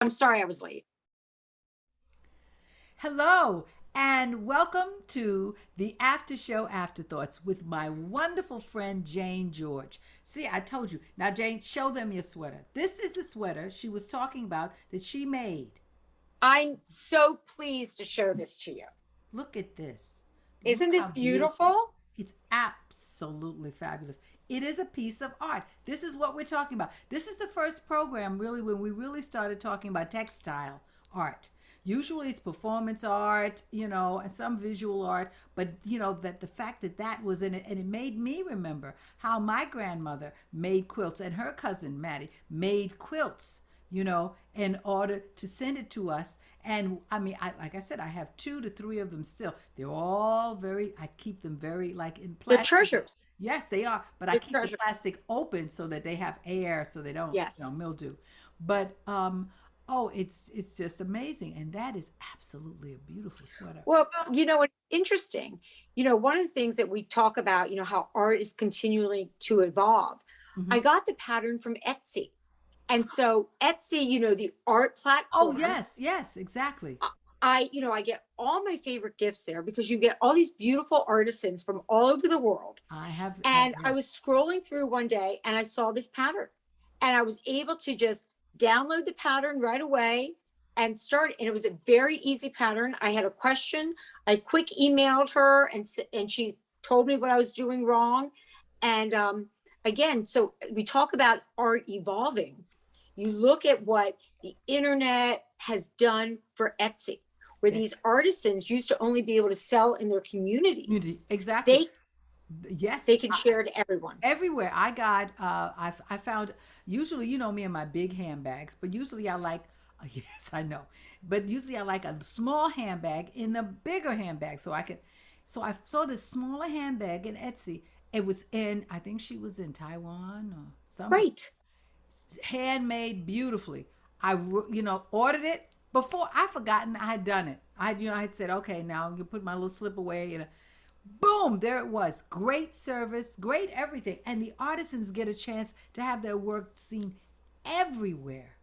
I'm sorry I was late. Hello, and welcome to the After Show Afterthoughts with my wonderful friend Jane George. See, I told you. Now, Jane, show them your sweater. This is the sweater she was talking about that she made. I'm so pleased to show this to you. Look at this. Look Isn't this how beautiful. beautiful? It's absolutely fabulous. It is a piece of art. This is what we're talking about. This is the first program, really, when we really started talking about textile art. Usually it's performance art, and some visual art, but that the fact that that was in it, and it made me remember how my grandmother made quilts and her cousin Maddie made quilts, in order to send it to us. And I mean, like I said, I have 2 to 3 of them still. They're all I keep them very like in They're plastic. treasures. Yes, they are, but I They're keep the treasures. plastic open so that they have air so they don't, Yes. mildew. But oh, it's just amazing, and that is absolutely a beautiful sweater. Well, it's interesting. One of the things that we talk about, how art is continually to evolve. I Hmm. got the pattern from Etsy. And so Etsy, the art Oh platform, yes, yes, exactly. I get all my favorite gifts there because you get all these beautiful artisans from all over the world. I have And I yes. was scrolling through one day and I saw this pattern and I was able to just download the pattern right away and start. And it was a very easy pattern. I had a question. I quick emailed her and she told me what I was doing wrong. And again, so we talk about art evolving. You look at what the internet has done for Etsy, where Yeah, these artisans used to only be able to sell in their communities. exactly. They they Yes, can share to everyone. everywhere I got, I found, usually, me and my big handbags, but usually I like, yes, I know, but usually I like a small handbag in a bigger handbag so I can. So I saw this smaller handbag in Etsy. It was in, I think she was in Taiwan or somewhere. Right. Handmade beautifully. Ordered it before I forgotten I had done it. I had said, okay, now you put my little slip away, and boom, there it was. Great service, great everything, and the artisans get a chance to have their work seen everywhere,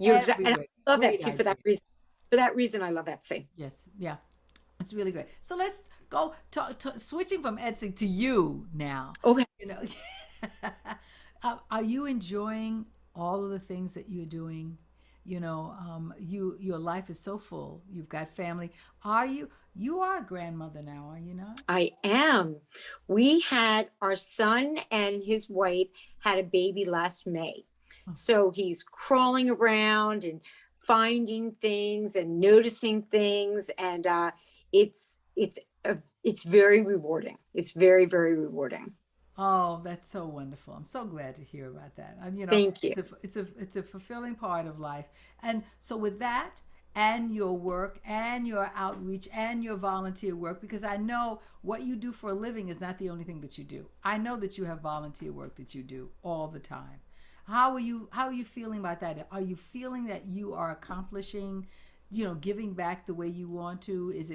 And everywhere. I love Great Etsy for that idea. reason. For that reason, I love Etsy. Yes, yeah, it's really great. So let's go switching from Etsy to you now. Okay. You know, are you enjoying all of the things that you're doing? Your life is so full. You've got family. You are a grandmother now, are you not? I am. We had our son and his wife had a baby last May. Oh, So he's crawling around and finding things and noticing things. And it's very rewarding. It's very, very rewarding. oh, that's so wonderful. I'm so glad to hear about that. And Thank you. it's a fulfilling part of life. And so with that and your work and your outreach and your volunteer work, because I know what you do for a living is not the only thing that you do. I know that you have volunteer work that you do all the time. How are you feeling about that? Are you feeling that you are accomplishing, giving back the way you want to? Is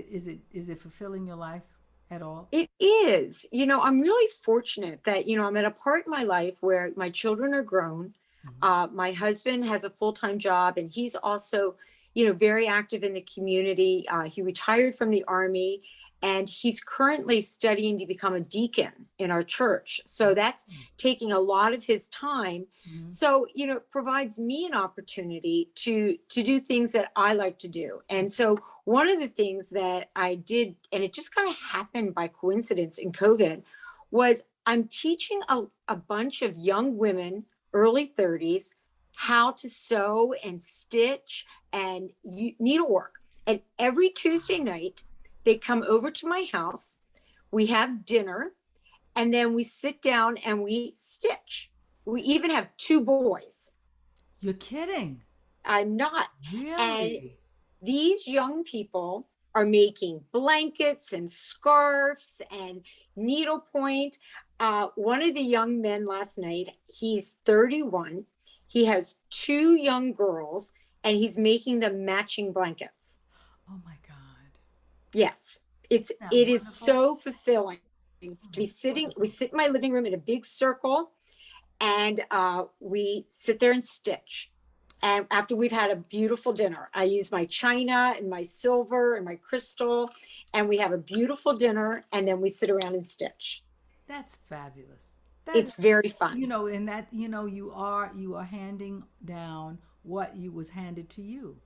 it fulfilling your life at all? It is. I'm really fortunate that, I'm at a part in my life where my children are grown. Mhm. My husband has a full-time job and he's also, very active in the community. He retired from the Army and he's currently studying to become a deacon in our church. So that's taking a lot of his time. Mhm. So, it provides me an opportunity to do things that I like to do. And so one of the things that I did, and it just kind of happened by coincidence in COVID, was I'm teaching a bunch of young women, early 30s, how to sew and stitch and needlework. And every Tuesday night, they come over to my house, we have dinner, and then we sit down and we stitch. We even have 2 boys. You're kidding. I'm not. And Really? these young people are making blankets and scarves and needlepoint. One of the young men last night, he's 31. He has 2 young girls and he's making them matching blankets. Oh my God. Yes, Isn't that it is wonderful? so fulfilling Oh, to be that's sitting. We wonderful. sit in my living room in a big circle and we sit there and stitch. And after we've had a beautiful dinner, I use my china and my silver and my crystal, and we have a beautiful dinner, and then we sit around and stitch. That's fabulous. That It's very you fun. know, and that you are handing down what you was handed to you.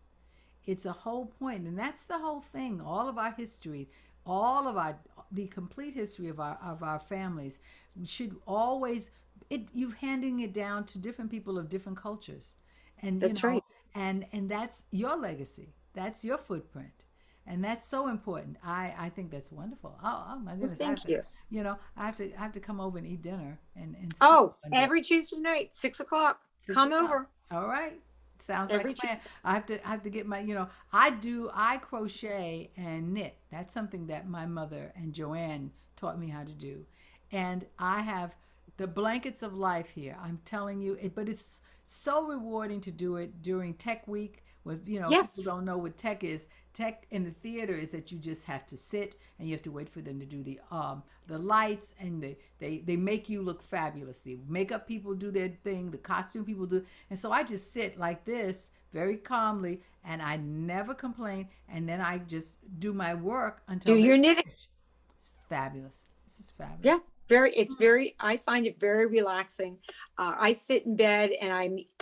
It's a whole point, and that's the whole thing. All of our history, all of our the complete history of our families should always you handing it down to different people of different cultures, and That's right. and that's your legacy. That's your footprint, and that's so important. I think that's wonderful. Oh my Well, goodness, I have thank to, you. I have to come over and eat dinner and see you Oh, one day. every Tuesday night, 6 o'clock. 6 Come o'clock. over All right. Sounds like every a Tuesday. plan. I have to get my, I crochet and knit. That's something that my mother and Joanne taught me how to do. And I have the blankets of life here. I'm telling you it, but it's so rewarding to do it during Tech Week. With people Yes. don't know what tech is. Tech in the theater is that you just have to sit and you have to wait for them to do the lights, and they make you look fabulous. The makeup people do their thing, the costume people do, and so I just sit like this very calmly, and I never complain, and then I just do my work Do until they your knitting. finish. It's fabulous. This is fabulous. Yeah. I find it very relaxing. I sit in bed and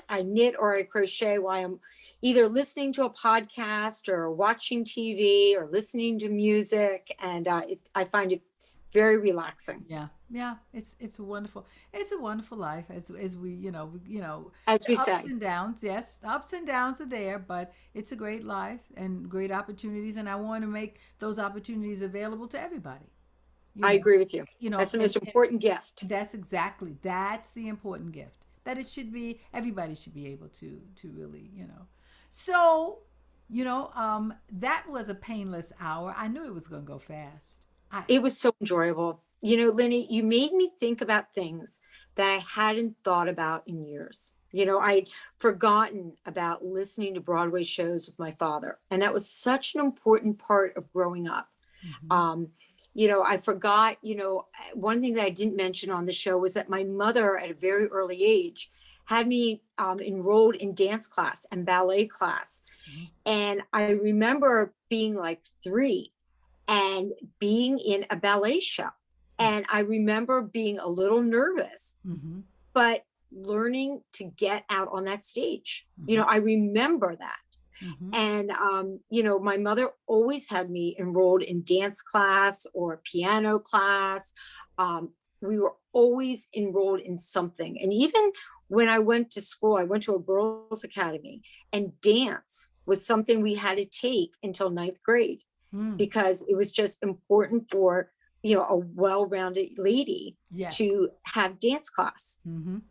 I knit or I crochet while I'm either listening to a podcast or watching TV or listening to music. And I find it very relaxing, Yeah, yeah, it's a wonderful, it's a wonderful life, as we as we ups say. and downs. Yes, ups and downs are there, but it's a great life and great opportunities, and I want to make those opportunities available to everybody. You I know, agree with you. That's the and most important gift. that's the important gift, that it should be, everybody should be able to really, So, that was a painless hour. I knew it was going to go fast. I It was so enjoyable. Lynnie, you made me think about things that I hadn't thought about in years. I'd forgotten about listening to Broadway shows with my father, and that was such an important part of growing up. Mhm. Um, I forgot, one thing that I didn't mention on the show was that my mother, at a very early age, had me enrolled in dance class and ballet class. Mhm. And I remember being like 3 and being in a ballet show. And I remember being a little nervous, Mhm. but learning to get out on that stage. Mhm. I remember that. Mhm. And, my mother always had me enrolled in dance class or piano class. We were always enrolled in something. And even when I went to school, I went to a girls' academy, and dance was something we had to take until ninth grade Mm. because it was just important for, a well rounded lady Yes. to have dance class.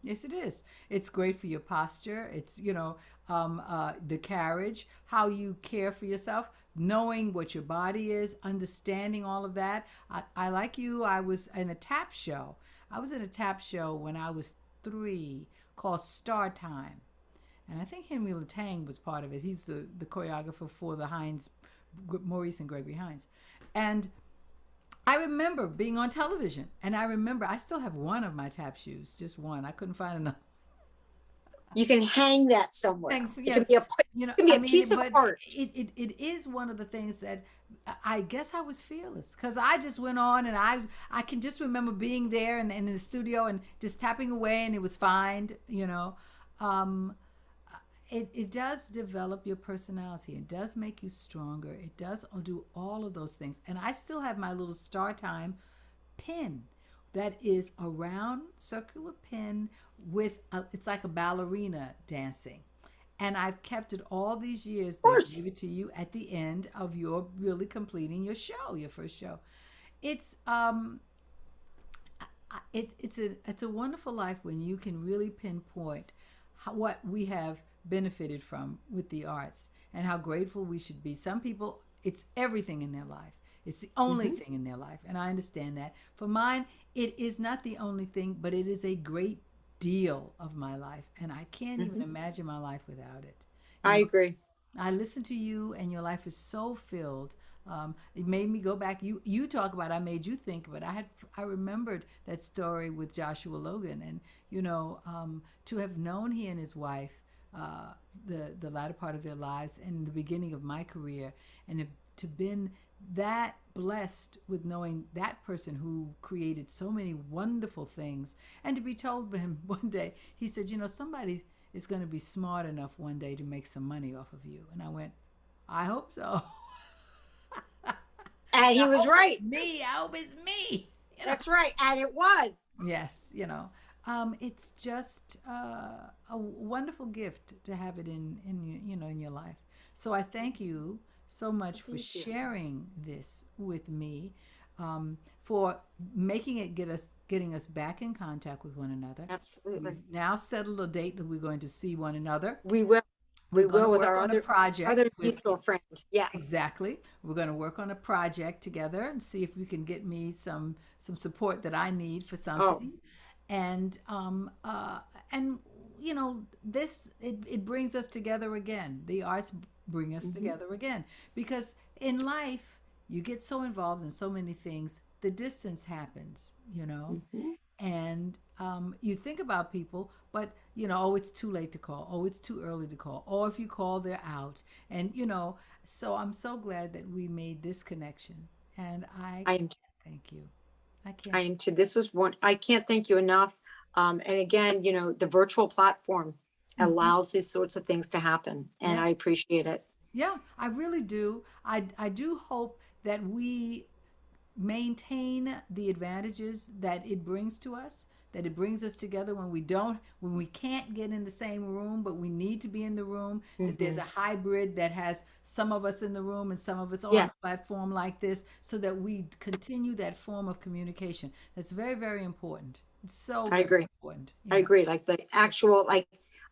Yes, it is. It's great for your posture. It's, the carriage, how you care for yourself, knowing what your body is, understanding all of that. I like you. I was in a tap show. I was in a tap show when I was 3, called Star Time. And I think Henry Latang was part of it. He's the choreographer for the Hines, Maurice and Gregory Hines. And I remember being on television, and I remember I still have one of my tap shoes, just one. I couldn't find another. You can hang that somewhere. Thanks. It can Yes, be it can be I a piece mean, of but art. it is one of the things that I guess I was fearless, because I just went on, and I can just remember being there and in the studio and just tapping away, and it was fine. Um, it does develop your personality. It does make you stronger. It does do all of those things. And I still have my little Star Time pin that is a round circular pin with it's like a ballerina dancing. And I've kept it all these years. Of They gave course. it to you at the end of your really completing your show, your first show. It's it's a wonderful life when you can really pinpoint what we have benefited from with the arts, and how grateful we should be. Some people, it's everything in their life. It's the only Mhm. thing in their life, and I understand that. For mine, it is not the only thing, but it is a great deal of my life, and I can't even Mhm. imagine my life without it. You I know, agree. I listen to you, and your life is so filled. It made me go back. You talk about, I made you think, but I remembered that story with Joshua Logan, and to have known he and his wife the latter part of their lives and the beginning of my career, and to been that blessed with knowing that person who created so many wonderful things, and to be told by him one day, he said, you know, somebody is going to be smart enough one day to make some money off of you. And I went, I hope so. And he was right. Me, I hope it's me. You know? That's right. And it was. Yes, you know, it's just a wonderful gift to have it in your life. So I thank you so much for Thank you. sharing this with me, for making it getting us back in contact with one another. Absolutely. We've now settled a date that we're going to see one another. We will. We're We going to will with work our on a project other with mutual friend. Yes. exactly. We're going to work on a project together and see if you can get me some support that I need for Oh, something. And and you know, it brings us together again. The arts bring us mhm. together again, because in life you get so involved in so many things, the distance happens, you know. Mhm. And you think about people, but you know, oh, it's too late to call, oh, it's too early to call, or if you call, they're out. And you know, so I'm so glad that we made this connection, and I I am. thank you. I can't. I am too. This was one. I can't thank you enough. And again, you know, the virtual platform Mhm. allows these sorts of things to happen, and I Yes. appreciate it. Yeah, I really do. I do hope that we maintain the advantages that it brings to us, that it brings us together when we can't get in the same room, but we need to be in the room, that there's Hmm. a hybrid that has some of us in the room and some of us on a Yes, platform like this, so that we continue that form of communication. That's very, very important. It's so I very agree. important, I you know. agree. Like the actual, like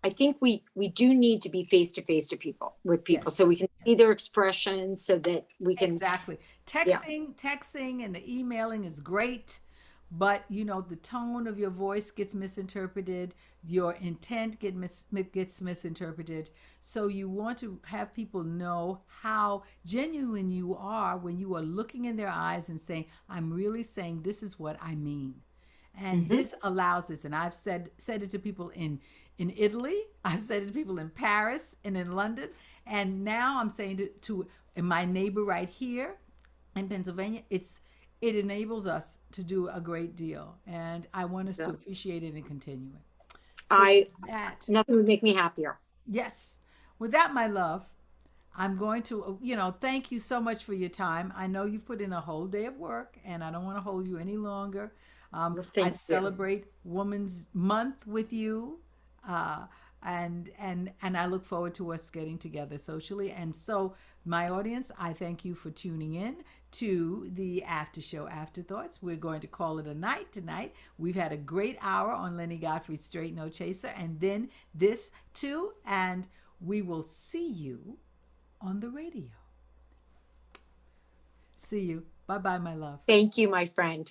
I think we do need to be face to face to people with people, Yes. so we can see Yes. their expressions, so that we can. Exactly. Yeah. Texting and the emailing is great, but you know, the tone of your voice gets misinterpreted, your intent gets misinterpreted. So you want to have people know how genuine you are when you are looking in their eyes and saying, I'm really saying this is what I mean. And Hmm. this allows this, and I've said it to people in Italy, I've said it to people in Paris and in London, and now I'm saying to my neighbor right here in Pennsylvania. It enables us to do a great deal, and I want us to Yeah. appreciate it and continue it. So with I that, Nothing would make me happier. yes, with that, my love, I'm going to, thank you so much for your time. I know you've put in a whole day of work, and I don't want to hold you any longer. Well, I thank you. celebrate Women's Month with you, uh, and I look forward to us getting together socially. And so, my audience, I thank you for tuning in to the After Show Afterthoughts. We're going to call it a night tonight. We've had a great hour on Lynnie Godfrey's Straight No Chaser, and then this too, and we will see you on the radio. See you. Bye bye, my love. Thank you, my friend.